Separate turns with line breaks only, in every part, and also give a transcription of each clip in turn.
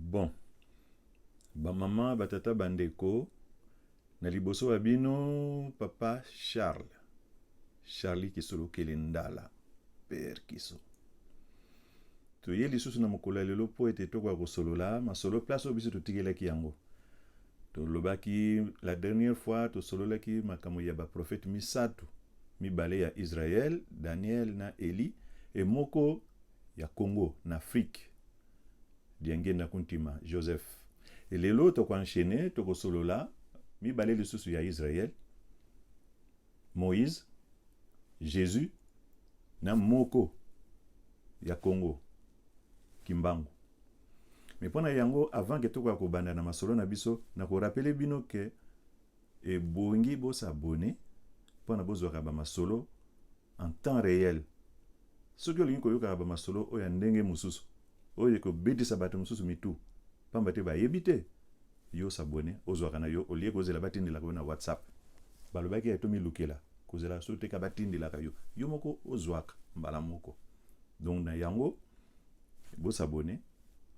Bon, maman, batata bandeko, na liboso ya bino papa Charlie Kisolo Kelendala, père Kiso. Toye lisusu na mokolo ya lelo po ete tokwa kosolola, masolo place obiso totikelaki yango. Tolobaki la dernière fois tosololaki makambo ya ba prophète misatu, mibale ya Israël, Daniel na Eli, et moko ya Congo na Afrique. Dienge na kuntima Joseph. Et lelo tokwa enchaîner tokosolola mibale lisusu ya Israël, Moïse, Jésus na moko ya Congo, Kimbangu. Mais pona yango avant que tokwa kobanda na masolo na biso na ko rappeler bino ke e bongi bo s'abonner pona bozwaka ba masolo en temps réel. Soki olingi koyoka ba masolo oya ndenge mususu oyo ko bedisa bato mususu mitu pamba te bayebi te yo s'abonner ozwaka na yo olie kozela batindela ko na WhatsApp balobaki etomi lukela kozela so te ka batindela ka yo moko ozwaka mbala moko. Donc na yango bo s'abonner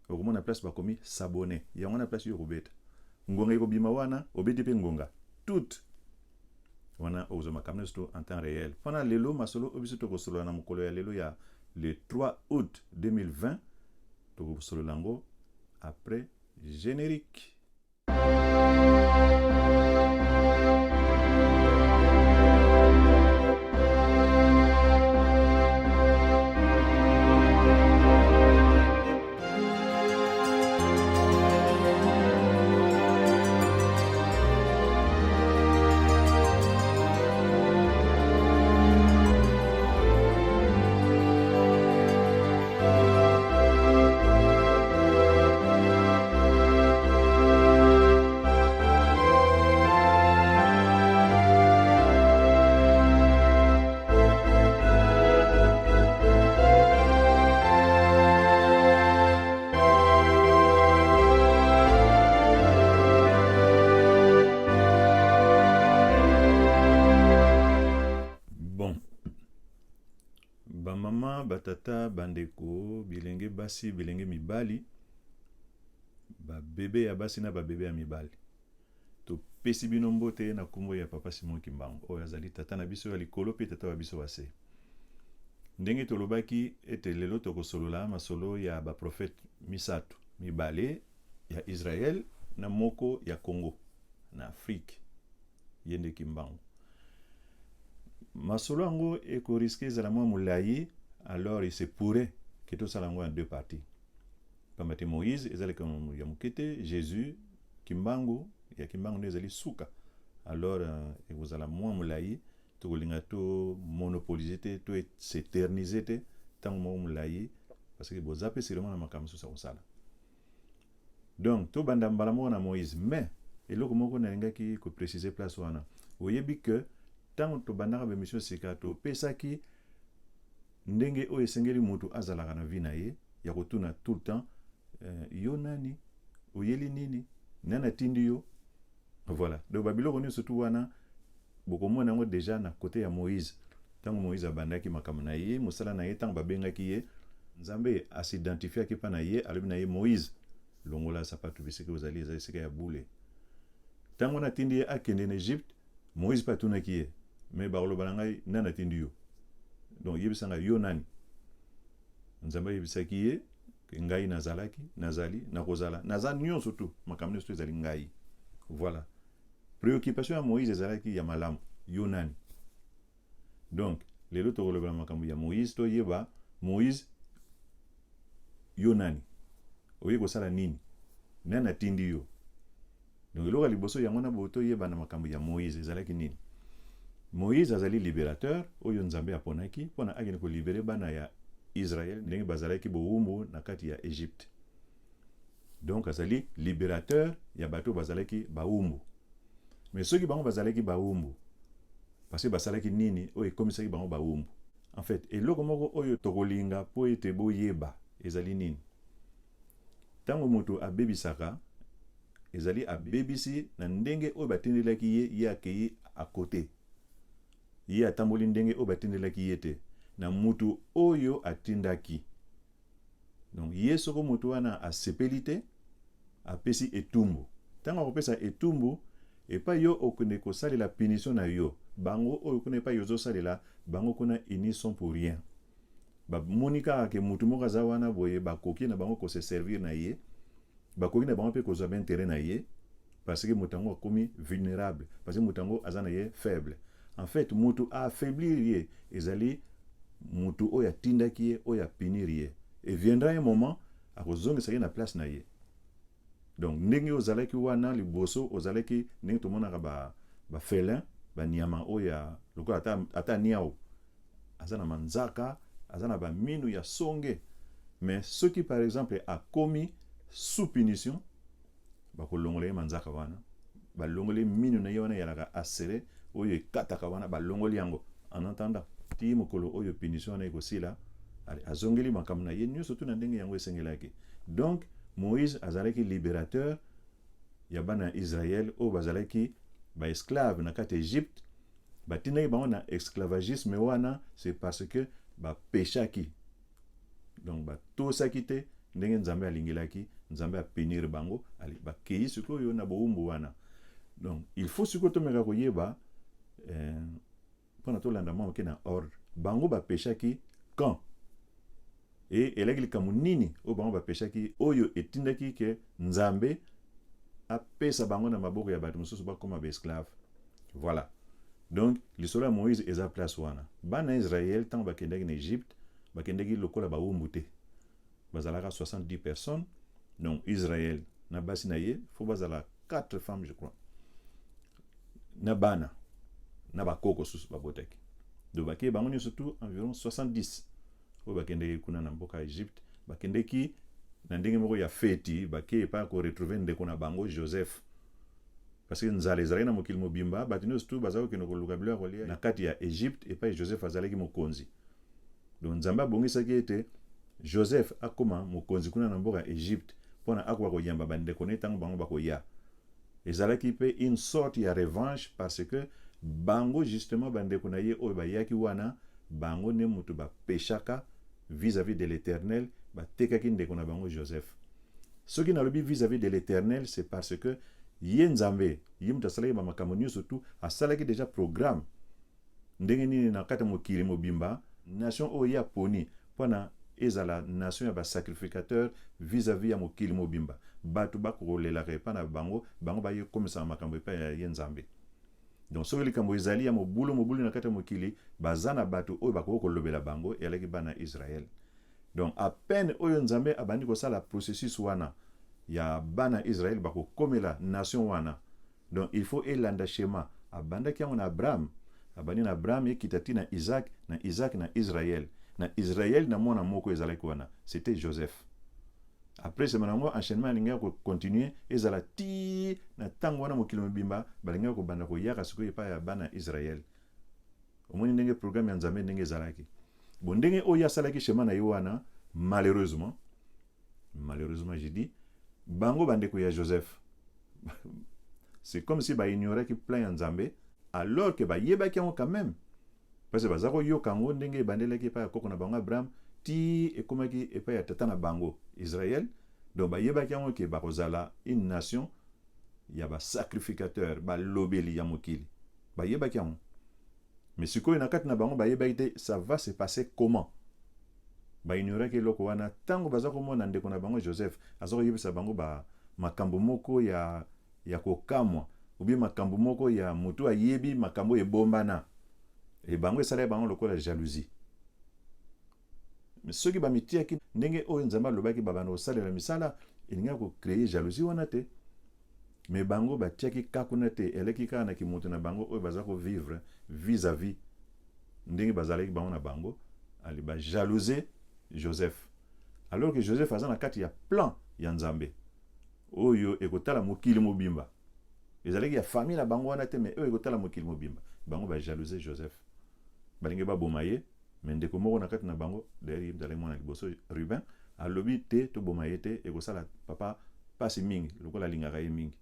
okomona place bakomi s'abonner yango na place yo kobeta ngonga ekobima wana obeti pe ngonga tout wana ozoma kamnesto en temps réel. Pendant lelo masolo obiso tokosolo na mokolo ya lelo ya le 3 août 2020 tokosolo lango après générique. Batata bandeko bilenge basi bilenge mibali ba bebe ya basi na ba bebe ya mibali to pesi bino mbote na kumbo ya papa Simon Kimbangu oyo azali tata na biso ya likolo pe tata wa biso base ndenge tolobaki ete lelo tokosolola masolo ya ba prophète misatu mibale ya Israël na moko ya Congo na Afrique yende Kimbangu. Masolo yango eko riske ezala mwa mulayi. Alors il se pourrait que tout ça en deux parties. Comme Moïse, ezali comme Yamukete, Jésus, Kimbangu, ya Kimbangu ezali suka. Alors vous allez moins moulayi, to linga to monopoliser to s'éterniser tant mo moulayi parce que vous appelez seulement na makamso sa osala. Donc to banda mbala mo na Moïse, mais eloko moko na linga ki ko préciser place wana. Oyebi que tant to banda ba mission sikato pesaki ndenge o esengeli mutu azalaka na vina ye ya kotuna tout le temps yo nani oyeli nini nana tindi yo voilà. Donc babiloko ni surtout wana bokomona ngo déjà na côté ya Moïse tango Moïse abandaki makambo na ye mosala na ye tango babengaki ye Nzambe asidentifier ki pa na ye alobi na ye Moïse longola sapatu biseke ozali ezali seka ya bule tango na tindi ye akende na Egypte Moïse patuna ki ye mais bakoloba ngai nana tindi yo. Donc yebisanga yo nani Nzambe yebisaki ye ngai nazalaki nazali nakozala nazali nyonso tu makambo nyonso ezali ngai. Voilà, préoccupation ya Moïse ezalaki ya malamu yo nani. Donc lelo tokoloba makambo ya Moïse to yeba Moïse yo nani oye kosala nini nana tindi yo. Donc eloko liboso yango na boto yeba na makambo ya Moïse ezalaki nini. Moïse azali libérateur oyo Nzambe aponaki pona akene ko libérer bana ya Israël ndenge bazalaki boumbu na kati ya Égypte. Donc azali libérateur ya bato bazalaki baumbu. Mais ceux qui bango bazalaki baumbu parce que basalaki nini oyo komisaki bango baumbu. En fait eloko moko oyo tokolinga po ete boyeba ezali nini. Tango moto abebisaka ezali abebisi na ndenge oyo batendelaki ye akei à côté. Ye atamboli ndenge o batindelaki yete na mutu oyo atindaki. Donc ye soko mutu wana asepeli te apesi etumbu ntango akopesa etumbu epai yo okende kosalela punition na yo bango oyo kuna epai ozosalela bango kuna ils n'y sont pour rien bamoni kaka ke mutu moko aza wana boye bakoki na bango kose servir na ye bakoki na bango mpe kozwa baintere na ye parce que mutu yango akomi vulnérable parce que mutu yango aza na ye faible en fait mutu aaffaiblir ye ezali mutu oyo atindaki ye oyo apinir ye et viendra un moment akozongisa ye na place na ye donc ndenge ozalaki wana liboso ozalaki ndenge tomonaka bafélin banyama oyo lokola ata niao aza na manzaka aza na baminu ya songe mais soki par exemple akomi sous punition bakolongola ye manzaka wana balongoli minu na ye wana yalaka asere oyo ekataka wana balongoli yango en entendant ti mokolo oyo punition wana ekosila azongeli makambo na ye nyonso tu na ndenge yango esengelaki donc Moïse azalaki libérateur ya bana Israël oyo bazalaki baesclave na kati Égypte batindaki bango na esclavagisme wana c'est parce que bapeshaki donc batosaki te ndenge nzambe alingelaki nzambe apunir bango bakei sikoyo na bowumbu wana donc il faut sikoyo tomeka koyeba mpona tolanda mwa moke na ordre bango bapeshaki quand et elaki likambo nini oyo bango bapeshaki oyo etindaki ke nzambe apesa bango na maboko ya bato mosusu bakoma baesclave voilà donc lisolo ya Moïse eza place wana bana Israël ntango bakendaki na Égypte bakendaki lokola bawumbu te bazalaka 70 personnes donc Israël na basi na ye fo bazala 4 femmes je crois na bana na bakoko susu babotaki donc bakei bango nyonso tu environ 70 oyo bakendeki kuna na mboka ya Égypte bakendeki na ndenge moko ya feti bakei epai koretrouve ndeko na bango Joseph parce que nzala ezalaki na mokili mobimba bato nyonso tu bazalaki kokende koluka biloko ya kolia na kati ya Égypte epai Joseph azalaki mokonzi donc nzambe abongisaki ete Joseph akoma mokonzi kuna na mboka ya Égypte mpona akoka koyamba bandeko ne ntango bango bakoya ezalaki mpe une sorte ya revanche parce que bango justement bandeko na ye oyo bayaki wana bango ne mutu bapeshaka vis-à-vis de l'Éternel batekaki ndeko na bango Joseph soki nalobi vis-à-vis de l'Éternel c'est parce que ye nzambe ye mutu asalaki bamakambo nyonso tu asalaki déjà programme ndenge nini na kati ya mokili mobimba nation oyo ye aponi mpona ezala nation ya basacrificateur vis-à-vis ya mokili mobimba bato bakolelaka epai na bango bango baye komisaka makambo epai ya ye nzambe donc soki likambo ezali ya mobulu na kati ya mokili baza na bato oyo bakoki kolobela bango eyalaki bana Israël donc à peine oyo nzambe abandi kosala processus wana ya bana Israël bakokomela nation wana donc il faut elanda schéma abandaki yango na Abraham abandi na Abraham ekita ti na Isaac na Israël na mwana moko ezalaki wana c'était Joseph après c'est maintenant enchaînement alinga ko continuer ezala ti na tango wana mokili mobimba balinga ko banda ko yaka sikoyo epai ya bana Israël omoni ndenge programme ya nzambe ndenge ezalaki bon ndenge oyo asalaki schéma na ye wana malheureusement j'ai dit bango bandeko ya Joseph c'est comme si ignoraki plan ya nzambe alors que bayebaki yango quand même parce que baza koyoka yango ndenge ebandelaki epai ya koko na bango Abraham ti ekomaki epai ya tata na bango Israël donc bayebaki yango ke bakozala une nation ya basacrificateur balobeli ya mokili bayebaki yango mais sikoyo na kati na bango bayebaki te ça va se passer comment baignoraki eloko wana ntango baza komona ndeko na bango Joseph aza koyebisa bango makambo moko ya kokamwa obi makambo moko ya motu ayebi makambo ebombana e bango esala bango lokola jalousie mais soki bamitiaki ndenge oyo nzambe alobaki babanda kosalela misala elingaki kocreye jalousie wana te mais bango batiaki kakuna te eleki kaka na kimoto na bango oyo baza kovivre vis-à-vis ndenge bazalaki bango na bango ali bajalouser Joseph alors que Joseph aza na kati ya plan ya nzambe oyo ekotala mokili mobimba ezalaki ya famille na bango wana te mais oyo ekotala mokili mobimba bango bajalouser Joseph balingi baboma ye mais ndeko moko na kati na bango d'ailleurs ezalaki mwana liboso Ruben alobi te toboma ye te ekosala papa pasi mingi lokola alingaka ye mingi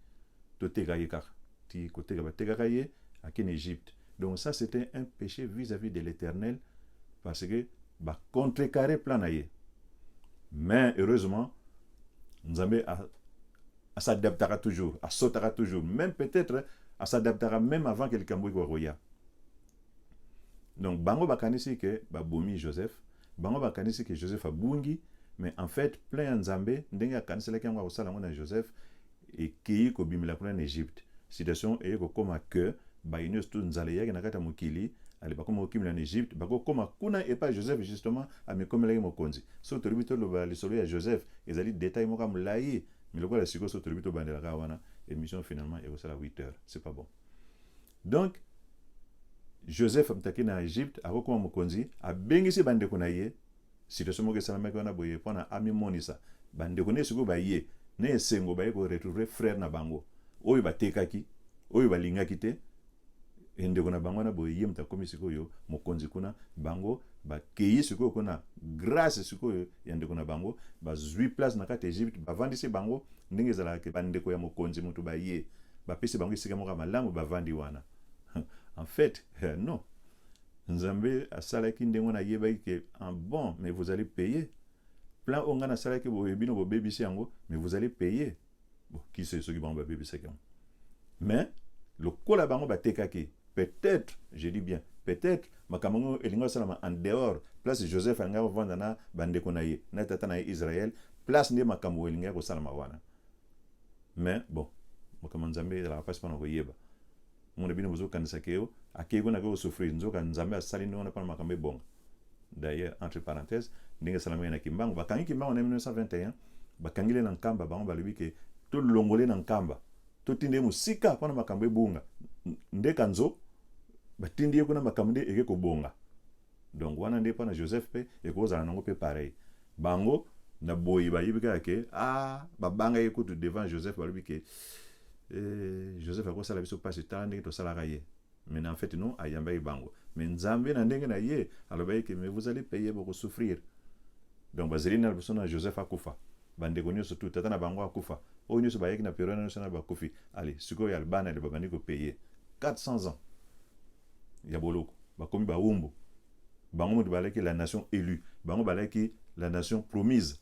toteka ye kaka ti koteka batekaka ye akende Égypte donc ça c'était un péché vis-à-vis de l'Éternel parce que contrecarrer plan na ye mais heureusement nzambe s'adaptera toujours, sautera toujours, même peut-être s'adaptera même avant que le Camboué roya. Donc bango bakanisi que bomi Joseph, bango bakanisi que Joseph a bungi, mais en fait plein nzambe ndenge akanisi la kangwa osala ngona Joseph et qui ko bimila kuna en Égypte. Situation est ko koma que ba inos tout nzale yake nakata mokili ali bakoma okimila en Égypte, bako koma kuna et pas Joseph justement a me komela ye mokonzi. So to ribito lo ba lisolo ya Joseph ezali détail moka mulai, mais le quoi la siko so to ribito bandela ka wana émission finalement et osala 8 heures, c'est pas bon. Donc Joseph amtaki na Égypte akokoma mokonzi abengisi bandeko na ye situation moko esalamaki wana boye mpona amimonisa bandeko ne sikoyo baye ne esengo baye koretrouve frère na bango oyo batekaki oyo balingaki te endeko na bango wana boye ye moto akomi sikoyo mokonzi kuna bango bakei sikoyo kuna grâce sikoyo ya ndeko na bango bazwi place na kati Égypte bavandisi bango ndenge ezalaka bandeko ya mokonzi moto baye bapesi bango esika moko ya malamu bavandi wana. En fait, non. Nzambe a salaki ndengo na yebaki que bon, mais vous allez payer. Plan onga na salaki bo bino bo bebisi yango, mais vous allez payer. Bon, qui c'est ceux qui vont bebisi yango. Mais le kola bango ba tekaki, peut-être, je dis bien, peut-être makamango elingo salama en dehors, place Joseph anga vanda na bandeko na ye, na tata na Israël, place ne makambo elinga ko salama wana. Mais bon, makamango Nzambe la passe pas na ko yeba. Mon bino bozo kanisa keo akego na ko souffrir nzoka Nzambe asali ndona pa makambe bonga. D'ailleurs entre parenthèses ndenge salama na kimbango bakangi kimbango na 1921 bakangile na nkamba bango balobi ke to longole na nkamba to tinde musika pa makambe bonga ndeka nzo batindi ko na makambe eke ko bonga. Donc wana nde pa na Joseph pe ekozala nango pe pareil bango na boyi bayibika ke babanga ekutu devant Joseph balobi ke Joseph a sala biso passe tant ndenge to sala raye. Mais en fait non ayamba ibango. Mais Nzambe na ndenge na ye alobaye que mais vous allez payer pour souffrir. Donc bazeli na biso na Joseph akufa. Bandeko nyonso tout tata na bango akufa. O nyonso bayeki na période nyonso na bakufi. Allez, siko ya albana le babandi ko payer 400 ans. Ya boloko bakomi ba umbu. Bango mo balaki la nation élue. Bango balaki la nation promise.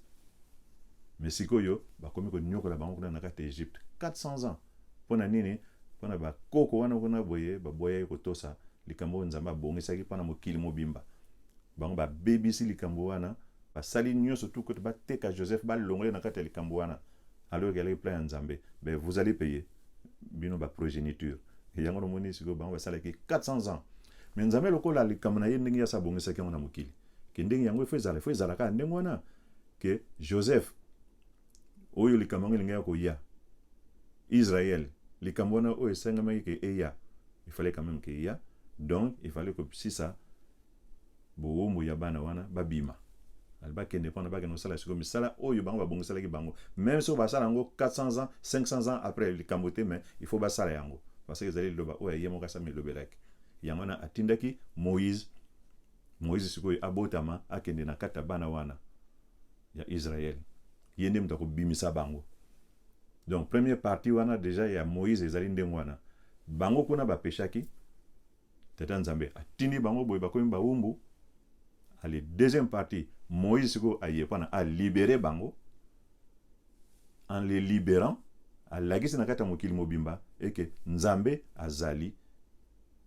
Mais siko yo bakomi ko nyoko la bango na kati Égypte 400 ans. Pona nini pona ba koko wana kuna boye baboya ko tosa likambo Nzambe abongisaki pona mokili mobimba bango ba babisi likambo wana basali nyonso tout côté ba teka Joseph ba longole na kati likambo wana alors qu'il y a plein Nzambe ben vous allez payer bino ba progéniture et yango no moni siko bango basalaki 400 ans mais Nzambe lokola likambo na ye ndenge ya sabongisaki na mokili ke ndenge yango fezala ka ndenge wana ke Joseph oyo likambo ngelinga ya ko ya Israël, les Cambona au et il fallait quand même qu'il y a. Donc, il fallait que si ça, bo mouyabana wana, babima. Alba qui n'est pas un salaire comme ça, oh, yobang va bon salaire bango. Même si on va ça 400 ans, 500 ans après le Camboté, mais il faut bas salaire yango. Parce que les allez le bas, ouais, yamoka sa me le belek. Yamana atindaki, Moïse siko abotama, akende na katabana wana. Ya Israël. Yende mtako bimisa bango. Donc première partie wana déjà ya Moïse ezali ndengwana bango kuna ba peshaki tata Nzambe atindi bango boye bakomi ba umbu. Allez, deuxième partie Moïse siko ayepana a libérer bango en les libérant a lagisi na kata mokili mobimba et que Nzambe azali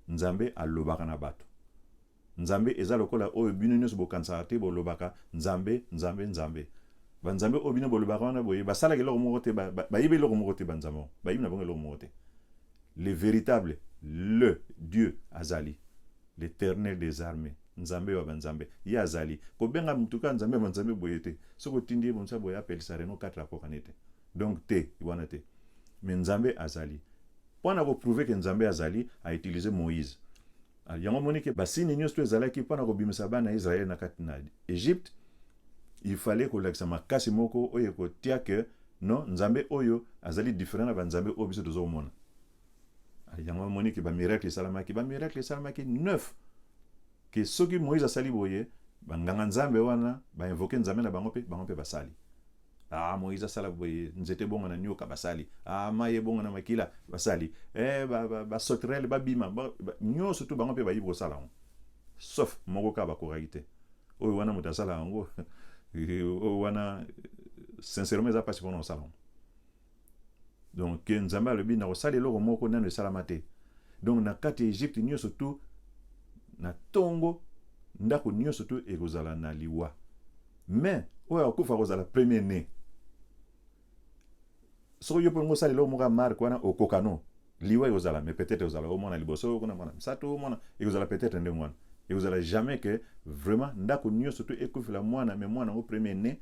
Nzambe alobaka na bato Nzambe eza lokola oyo bino nyonso bokanisa te bolobaka Nzambe banzambe obino bolobaka wana boye basala ke loko moko te bayibe loko moko te banzambe bayibe na bango loko moko te le véritable le Dieu azali l'Éternel des armées Nzambe wa banzambe ya azali ko benga mutuka Nzambe banzambe boye te soko tindi bonsa boye appel sa reno 4 ko kanete donc te wana te mais Nzambe azali pona ko prouver que Nzambe azali a utilisé Moïse yango moni ke basini nyonso ezalaki pona ko bimisa bana Israël na kati na Égypte. Il fallait que l'examen makasi moko oyo ko tia que non Nzambe oyo azali différent na banzambe oyo biso tozo mona. Yango moni ke ba miracle salamaki 9 que soki Moïse asali boye banganga Nzambe wana ba invoquer Nzambe na bango pe basali. Moïse asala boye nzete bonga na nyoka basali. Maye bonga na makila basali. Ba sotrel ba bima nyo surtout bango pe ba yibo sala. Sauf moko ka ba koragite. Oyo wana mutasala ngo wana sincèrement ça passe pour nos salons donc ke nzambe alobi na kosala eloko moko nano esalama te. Donc na kati ya Egypte nyonso tu na tongo ndako nyonso tu ekozala na liwa, mais oyo akufa kozala premier né. Soki yo mpo osala eloko moko ya marque wana okoka no liwa ekozala, mais peut-être ekozala omona liboso kuna mwana misato omona ekozala peut-être nde mwana ekozala jamais que vraiment ndako nyonso tu ekufela mwana, mais mwana ngo premier né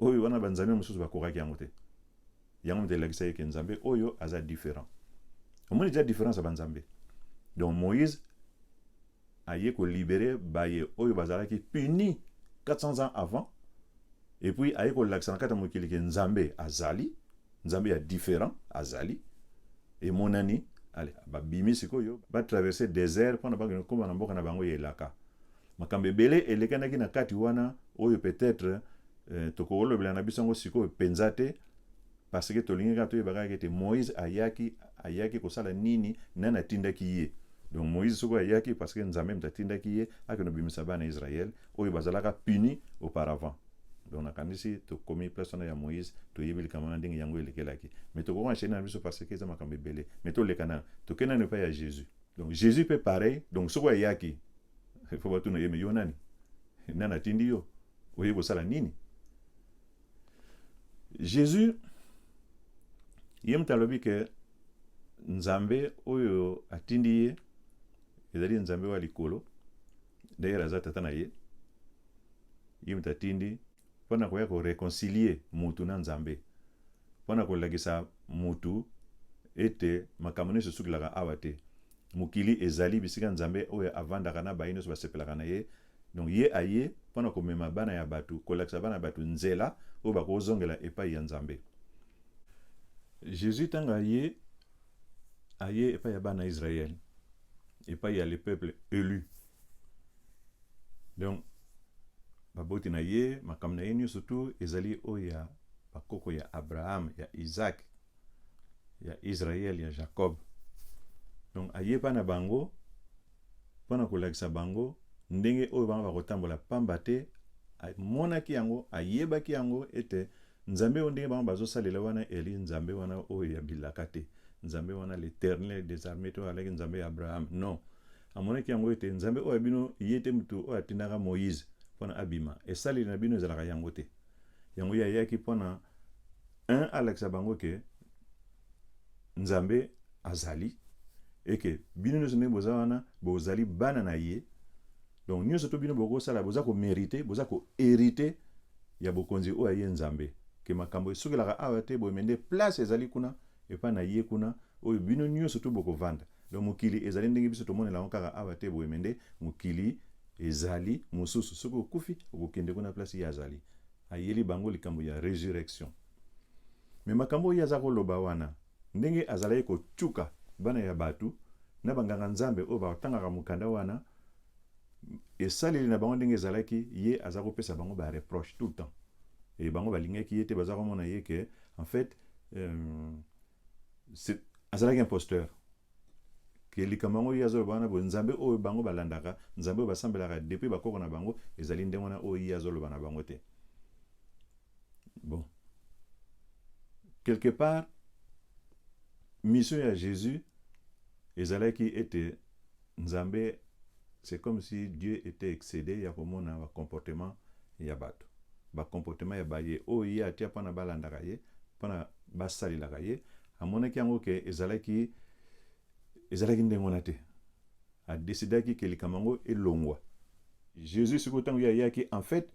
oyo wana banzambe mosusu bakokaki yango te. Yango mte elakisa ye ke nzambe oyo aza différent. Omoni déjà différence ya banzambe. Donc Moïse aye ko libérer baye oyo bazalaki puni 400 ans avant, et puis aye ko lakisa na kata mokili ke nzambe azali, nzambe ya différent azali, et monani allez babimi sikoyo ba traverser désert pendant ba ko na mboka na bango yelaka. Makambe belé elekanaki na kati wana oyo peut-être tokolobela na biso ngo sikoyo penzate, parce que tolingi ka toyebaka ke Moïse ayaki kosala nini nana tindaki ye. Donc Moïse soko ayaki parce que nzambe mtatindaki ye akeno bimisa bana Israël oyo bazalaka puni auparavant. Donc nakanisi to komi place na ya Moïse to yebeli kama ndenge yango elekelaki, mais to ko enchaîner na biso parce que za makambe belé, mais to lekana to kena ne pas ya Jésus. Donc Jésus peut pareil, donc soko ayaki il faut batu na yeme yo nani nana tindi yo oyo kosala nini. Jésus yem talobi ke nzambe oyo atindi ye ezali nzambe wa likolo, d'ailleurs aza tata na ye yem tatindi mpona koya ko réconcilier mutu na nzambe, mpona kolakisa mutu ete makambo nyonso esukilaka awa te. Mokili ezali bisika nzambe oyo avandaka na bayi nyonso basepelaka na ye. Donc ye aye mpona komema bana ya batu, kolakisa bana ya batu nzela oyo bakozongela epai ya nzambe. Jésus tanga aye epai ya bana Israël, epai ya le peuple élu. Donc baboti na ye makambo na ye nyonso tu ezali oyo ya bakoko ya Abraham, ya Isaac, ya Israël, ya Jacob. Donc aye pa na bango mpona kolakisa bango ndenge oyo bango bakotambola pamba te, amonaki yango, ayebaki yango ete nzambe oyo ndenge bango bazosalela wana eli nzambe wana oyo ya bilaka te, nzambe wana l'Éternel des armées to alaki nzambe ya Abraham. Non, amonaki yango ete nzambe oyo bino ye te mutu oyo atindaka Moïse mpona abima, esaleli na bino ezalaka yango te. Yango ye ayaki mpona alakisa bango ke nzambe azali, eke bino nyonso ndenge boza wana bozali bana na ye. Donc nyonso to bino bokosala boza ko mériter, boza ko hériter ya bokonzi oyo aye nzambe, ke makambo esukelaka awa te boyemende place ezali kuna epa na ye kuna oyo bino nyonso to bokovanda. Donc mokili ezali ndenge biso tomonela ngo kaka awa te boyemende, mokili ezali mosusu soki okufi okokende kuna place ye azali. Ayeli bango likambo ya résurrection. Mais makambo oyo aza koloba wana ndenge azalaki kotuka bana ya batu na banganga nzambe oyo batangaka mokanda wana, esaleli na bango ndenge ezalaki ye aza kopesa bango ba reproche tout le temps. Et bango balingaki ye te baza komona ye ke en fait c'est azalaki imposteur, ke likambo yango ye azoloba wana bo nzambe oyo bango balandaka, nzambe oyo basambelaka depuis bakoko na bango ezali ndenge wana oyo ye azoloba na bango te. Bon, quelque part mission ya Jésus ezalaki ete nzambe, c'est comme si Dieu était excédé ya komona ba comportement ya bato, ba comportement ya baye oyo ye atia mpona balandaka ye, mpona basalelaka ye. Amonaki yango ke ezalaki ndenge wana te, adesidaki ke likambo yango elongwa. Jésus sikoyo ntango ye ayaki en fait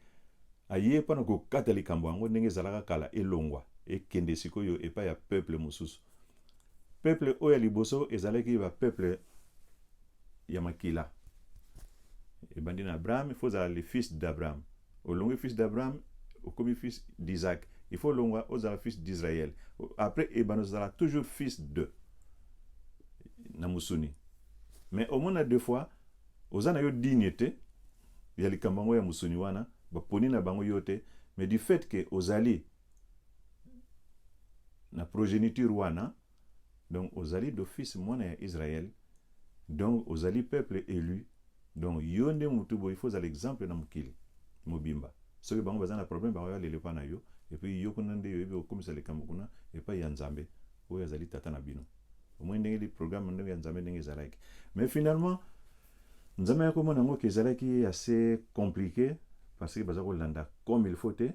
aye mpona kokata likambo yango ndenge ezalaka kala elongwa ekende sikoyo epai ya peuple mosusu. Peuple oyo ya liboso ezalaki ba peuple ya makila, ebandi na Abraham, il faut ozala le fils d'Abraham, olongwe fils d'Abraham okomi fils d'Isaac, il faut longwa ozala fils d'Israël, après ebandi ozala toujours fils de na musuni. Mais au moins deux fois ozana yo dignité ya likambo yango ya musuni wana baponi na bango yo te, mais du fait que ozali na progéniture wana, donc ozali d'office mwana ya Israël, donc ozali peuple élu. Donc yo nde mutu bo il faut l'exemple na mokili mobimba, soki bango baza na problème bango ya lelepa na yo, et puis yo kuna nde yo ebe okomisa likambo kuna epai ya nzambe oyo azali tata na bino. Au moins ndenge li programme ndenge ya nzambe ndenge ezalaki. Mais finalement nzambe yakomona yango ke ezalaki assez compliqué parce que baza kolanda comme il faut te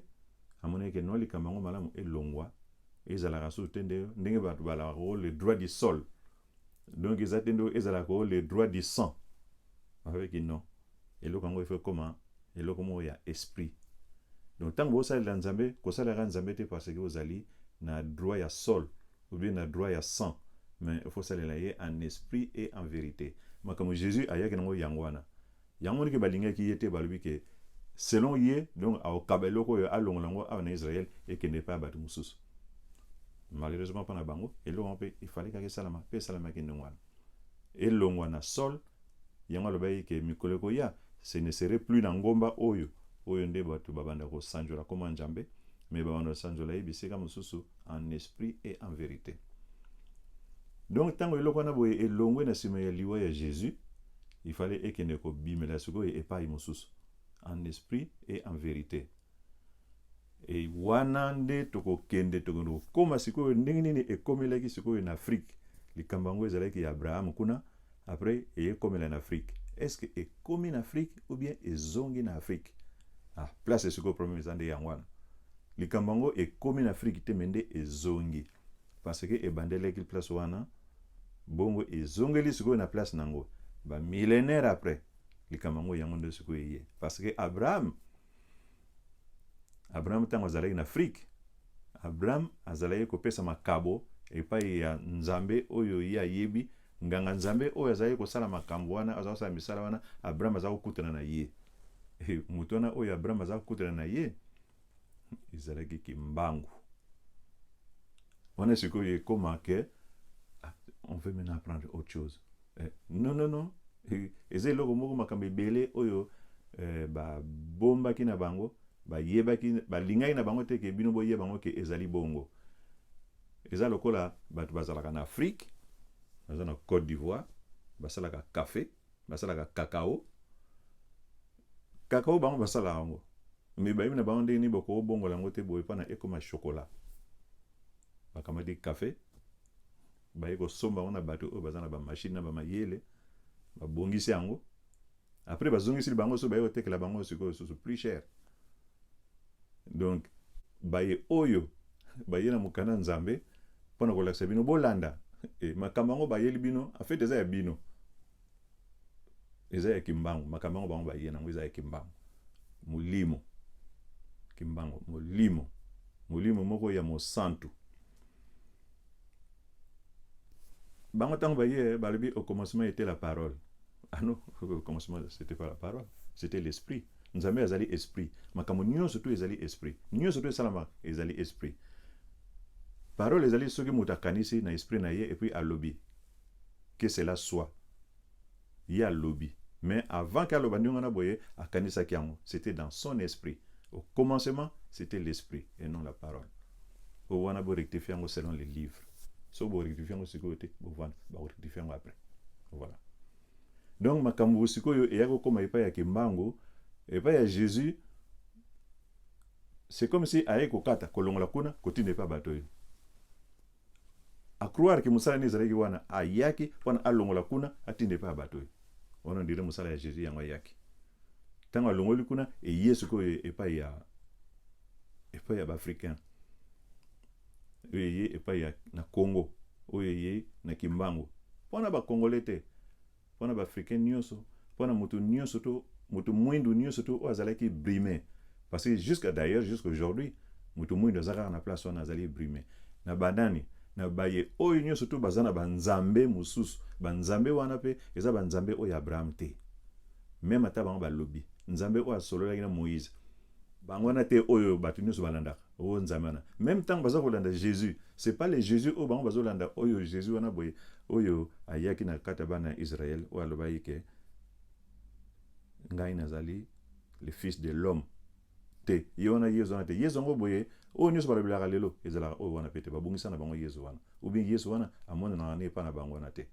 amoni ke no likambo yango malamu elongwa ezalaka so te ndenge bato balaka le droit du sol. Donc eza te ndo ezalaka le droit du sang avec non eloko yango efe comment eloko moko ya esprit. Donc tant que bosalela nzambe kosalaka nzambe te parce que ozali na droit ya sol ou bien na droit ya sang, mais il faut salela ye en esprit et en vérité. Makambo Jésus ayaki nango yango wana yango ni ke balingaki ye te balobi ke selon ye donc akabeloko oyo alongola yango awa na Israël ekende pa bato mosusu. Malheureusement pas na bango eloko mpe il fallait que salama pe salama ki ndongwana elongwa na sol yango alobai ke mikoleko ya ce ne serait plus na ngomba oyo nde bato babanda ko sanjola koma nzambe mais babanda sanjola ye bisika mosusu en esprit et en vérité. Donc tango eloko na boye elongwe na sima ya liwa ya Jésus il fallait ekende ko bimela sikoyo epai mosusu en esprit et en vérité. Et wana nde tokokende tokondo koma sikoyo ndenge nini ekomelaki sikoyo na Afrique likambo yango ezalaki ya Abraham kuna après ekomela na Afrique. Est-ce que ekomi na Afrique ou bien ezongi na Afrique? Ah, place sikoyo problème ezande yangwana likambo yango ekomi na Afrique te mende ezongi parce que ebandelaki place wana bongo ezongeli sikoyo na place nango ba millénaire après likambo yango yango nde sikoyo ye parce que Abraham tango azalaki na Afrique Abraham azalaki kopesa makabo epai ya nzambe oyo ye ayebi nganga nzambe oyo azalaki kosala makambo wana azakosala misala wana Abraham azalaki kokutana na ye moto wana oyo Abraham azalaki kokutana na ye ezalaki kimbangu wana sikoyo ekoma ke on veut maintenant apprendre autre chose. Non. Eza eloko moko makambo ebele oyo bombaki na bango bayebaki balingaki na bango te ke bino boyeba bango ke ezali bongo. Eza lokola bato bazalaka na Afrique baza na Côte d'Ivoire basalaka café basalaka cacao bango basalaka yango mais bayebi na bango ndenge nini bokobongola yango te boye pana ekoma chocolat bakamati café baye kosomba ngo na bato oyo baza na bamashine na bamayele babongisi yango après bazongisi bango so baye kotekela bango sikoyo susu plus cher. Donc baye oyo baye na mokanda nzambe mpona kolakisa bino bolanda makambo yango bayeli bino en fait eza ya bino eza ya kimbangu makambo yango bango baye nango eza ya kimbangu molimo moko ya mosantu bango tango baye balobi au commencement était la parole. Ah non, au commencement c'était pas la parole, c'était l'esprit. Nzambe azali esprit. Makambo nyonso tu ezali esprit. Nyonso tu salama ezali esprit. Parole ezali soki mutakanisi na esprit na ye et puis alobi que cela soit. Il y a lobby. Mais avant qu'aloba ndonga na boye akanisa kiango, c'était dans son esprit. Au commencement, c'était l'esprit et non la parole. Au wana bo rectifier ngo selon les livres. So bo rectifier ngo sikoyote, bo wana ba rectifier ngo après. Voilà. Donc makambo sikoyo eyako koma epa ya kimbango, epa ya Jésus. C'est comme si aye kokata kolongola kuna kotinde pa batoyo. A croire que musala ni zalaki wana ayaki wana alongola kuna atinde pa batoyo. On dirait musala ya Jésus yango ayaki. Tango alongoli kuna e yesu ko epa ya bafricain. Oye epa ya na Congo, oye na Kimbango. Pona ba Congolais te. Pona ba africain nyonso, pona mutu nyonso to, mutu mwindu nyonso to azalaki brimé. Parce que jusqu'à aujourd'hui, mutu mwindu azaka na place wana azali brimé. Na banani na baye oyo nyonso to bazana banzambe mususu, banzambe wana pe eza banzambe oyo Abraham te. Même ata bango ba lobby. Nzambe oyo asololaki na Moïse. Bango na te oyo batu nyonso balandaka. O nzamana. Même temps baza kolanda Jésus, c'est pas les Jésus o bango bazo landa oyo Jésus wana boye oyo ayaki na kata bana Israël o alobayi ke ngai nazali le fils de l'homme. Te yona yezu wana te yezu ngo boye o nyonso balobelaka lelo ezala o wana pete babungisa na bango yezu wana. Ubi yezu wana amona na ne pa na bango na te.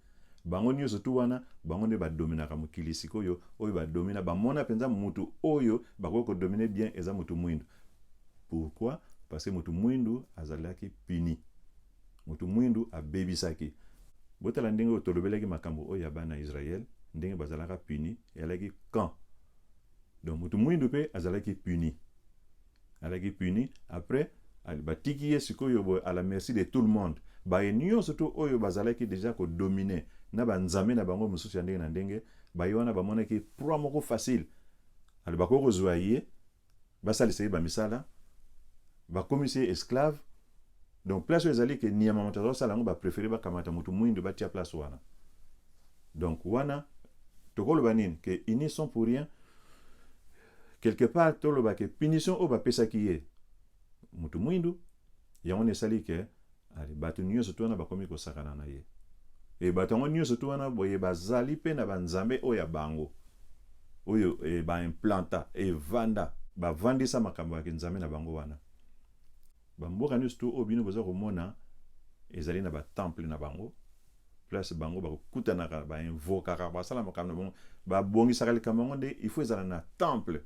Bango nyonso tu wana bango nde badominaka mokili sikoyo oyo badomina bamona penza mutu oyo bakoko dominer bien eza mutu mwindu. Pourquoi? Parce que mutu mwindu azalaki puni. Mutu mwindu abebisaki. Botala ndenge otolobelaki makambo oyo ya bana Israël, ndenge bazalaka puni, elaki quand. Donc mutu mwindu pe azalaki puni. Alaki puni, après batiki ye sikoyo à la merci de tout le monde. Ba union surtout oyo bazalaki déjà ko dominer na banzambe na bango mususu ya ndenge na ndenge, ba yona ba monaki proie moko facile. Ali bakoko zwa ye, basalisa ye ba misala, ba komisi esclave. Donc place ezali ke niyama matazo sala ngo ba préférer ba kamata mutu mwindu batia place wana. Donc wana tokolo banine que ils sont pour rien. Quelque part toloba ke punition o ba pesaki ye mutu mwindu yango ne sali ke ali batu nyonso to na bakomi ko sakana na ye. E batango nyonso to na boye bazali pe na banzambe o ya bango. Oyo ba implanta e vanda ba vandisa makambo ya nzambe na bango wana. Ba mboka nyonso to obino boza komona ezali na ba temple na bango. Place bango ba kutana ka ba invoka ka ba sala makambo na bango ba bongisa ka likambo nde il faut ezala na temple.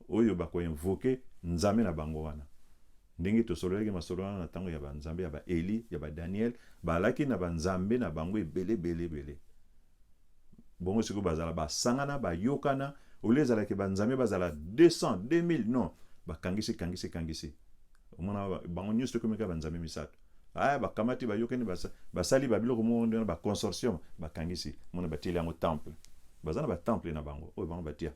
Oyo ba ko invoquer nzambe na bango wana. Ndenge to sololeki masolo wana na tango ya ba nzambe ya ba Eli, ya ba Daniel, ba laki na ba nzambe na bango bele. Bongo siko bazala ba sangana ba yokana, olezala ke ba nzambe bazala 200, 2000 non, ba kangisi. Omona bango nyusto komeka ba nzambe misato. Aya ba kamati ba yokani ba sali ba biloko mo ndo ba consortium ba kangisi, mona batili yango temple. Bazana ba temple na bango, oyo bango batia.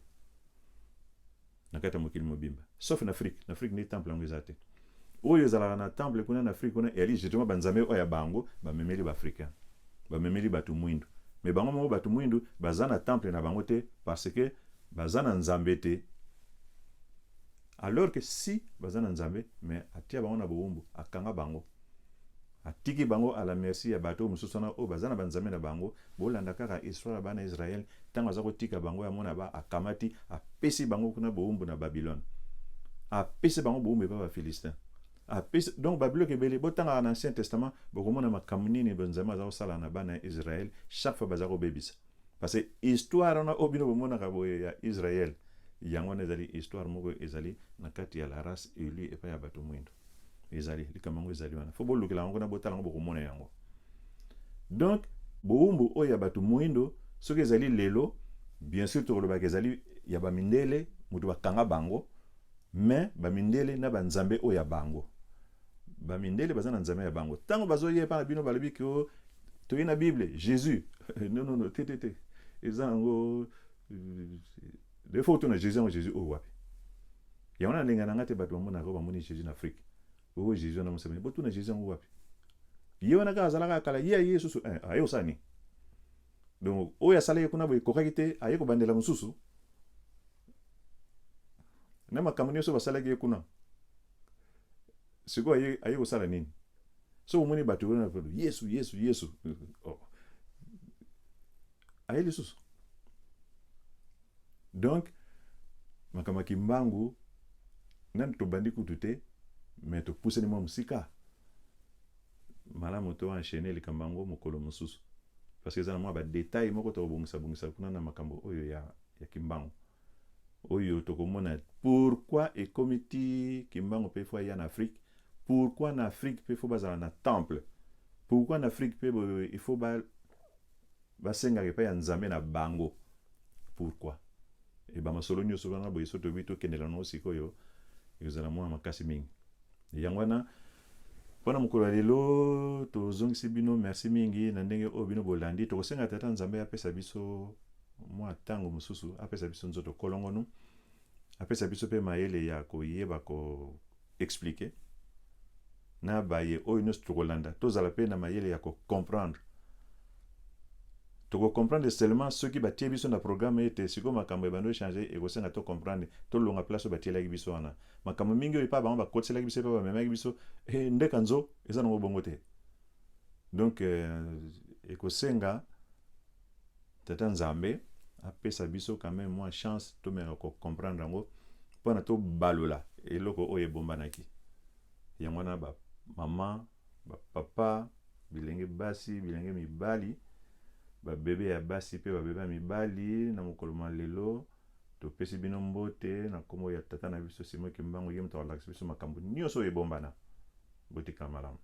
Nakata mokili mobimba. Sauf en Afrique ni temple yango ezate. Oyo ezalaka na temple kuna na Afrique kuna eli justement banzambe oya bango ba memeli ba africain. Ba memeli batu mwindu. Mais bango mo batu mwindu bazana temple na bango te parce que bazana nzambe te. Alors que si bazana nzambe mais atia bango na boumbu akanga bango. Atiki bango à la merci ya bato mususana o bazana banzambe na bango bolanda kaka histoire bana Israël tanga zako tika bango ya mona ba akamati apesi bango kuna boumbu na Babylone. Apesi bango boumbu ba Philistin. Donc Babylone kebele botanga na Ancien Testament bokomona makamuni ni banzama za sala na bana Israël chaque fois bazako bebisa. Parce que histoire na obino bomona ka boye ya Israël yango ezali histoire moko ezali na kati ya la race élue et pas ya bato mwindo. Ezali likamango ezali wana fo bolukela ngo na botala ngo bokomona yango. Donc boumbu oya bato mwindo soki ezali lelo bien sûr to loba ezali ya ba mindele mutu bakanga bango mais ba mindele na banzambe oya bango. Ba mindele bazana nzambe ya bango. Tango bazoye pa bino balobi ko to na Bible Jésus non tétété ezango des fois na Jésus o wapi. Ya wana ndinga nangate bato bamona ko bamoni Jésus na Afrique. O Jésus na museme botu na Jésus ngo wapi. Yewe na kazala ka kala ye Yesu ayo sani. Donc oya sala kuna boy kokakite ayeko bandela mususu. Na makamuni so basala ke kuna. Siko ayeko sala nini? So umoni bato na Yesu. Oh. Ayeli susu. Donc makamaki mbangu nan to bandi kutute mais to pousse ni mo musika. Malamu to enchaîner likambango mokolo mususu. Parce que ça na ba détail moko to bongisa kuna na makambo oyo ya kimbango. Oyo to komona pourquoi et comité kimbango pe fo ya en Afrique. Pourquoi en Afrique pe fo bazala na temple. Pourquoi en Afrique pe il faut ba senga ke pa ya nzambe na bango. Pourquoi? Et ba masolo nyo so na boye so to bito kendela no sikoyo yozala mwa makasi mingi. Yangwana pona mukolo lelo to zongisi bino merci mingi na ndenge o bino bolandi to kosenga tata nzambe apesa biso mwa tango mususu apesa biso nzoto kolongonu apesa biso pe mayele ya koyeba ko expliquer na baye o ino stokolanda to zala pe na mayele ya ko comprendre to ko comprendre seulement ceux qui batie biso na programme ete siko makambo ebando changer e kosenga to comprendre to longa place batie la biso wana makambo mingi o pa ba ba kotsela biso pa ba mema biso ndeka nzo eza no bongo te. Donc e kosenga tata nzambe apesa biso quand même moins chance to me ko comprendre ngo pona to balola eloko o ebombanaki yango na ba mama ba papa bilenge basi bilenge mibali ba bébé ya basi pe ba bébé ya mibali na mokolo malelo to pesi bino mbote na kombo ya tata na biso Simon Kimbangu yemta relax biso makambo nyonso ebombana botika malamu.